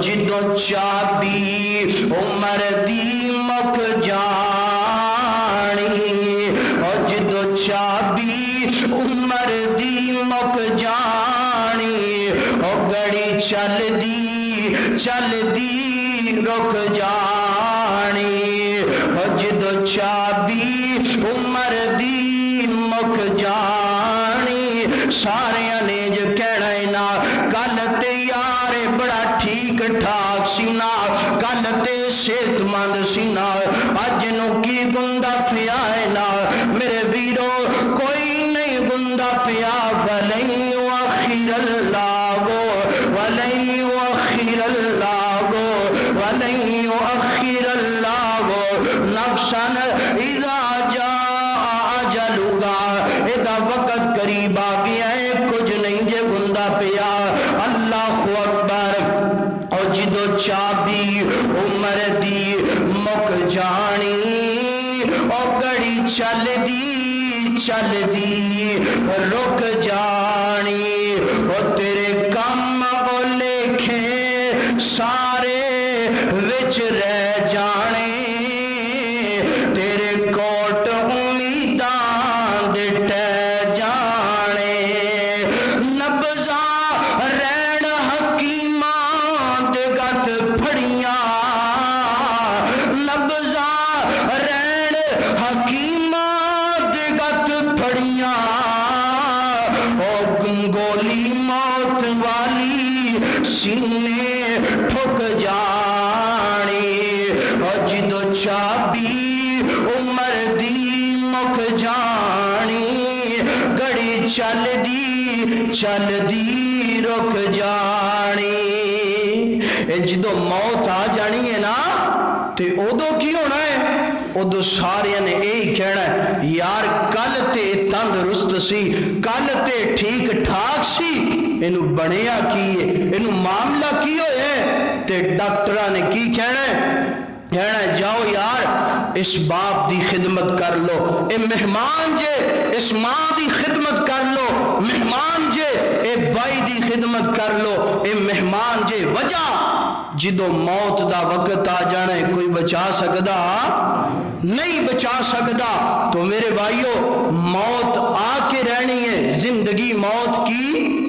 جدوں چابی عمر دی مک جانی جدوں چابی عمر دی مک جانی گڑی چل دی رک جانی جدوں چابی عمر دی مک جانی سارے نے جو کہنا ہے نا کل تے یار بڑا ٹھیک ٹھاک سینا کل تے صحت مند سینا اج نو کی گندا پیا ہے نا میرے ویرو کوئی نہیں گندا پیا ولن یؤخر اللہ نفسا اذا جاء اجلها ادا وقت قریب آ گیا ہے کچھ نہیں جے گندا پیا اللہ اکبر اور جدو چابی عمر دی مک جانی اور گڑی چل دی رک جانی اور تیرے کم او لکھے سارے وچ رہ جانے تیرے کوٹ امیداں دے ٹہ جانے نبضاں رین حکیماں دے گت پھڑیاں نبضاں رین حکیماں دے گت پھڑیاں او گنگولی موت والی سینے ٹھک جانی اور جدو چابی عمر دی مک جانی گڑی چل دی رک جانی جدو موت آ جانی ہے نا تے ادو کی ہونا ہے ادو سارے نے یہی کہنا ہے یار کل تے تندرست سی کل تے ٹھیک ٹھاک سی انو بنیا کی ہے انو معاملہ کی ہوئے تے ڈاکٹرہ نے کی کہنا ہے جاؤ یار اس باپ دی خدمت کر لو اے مہمان جے اس ماں دی خدمت کر لو مہمان جے اے بھائی دی خدمت کر لو اے مہمان جے وجہ جدو موت دا وقت آ جانا ہے کوئی بچا سکدا نہیں بچا سکدا تو میرے بھائیو موت آ کے رہنی ہے زندگی موت کی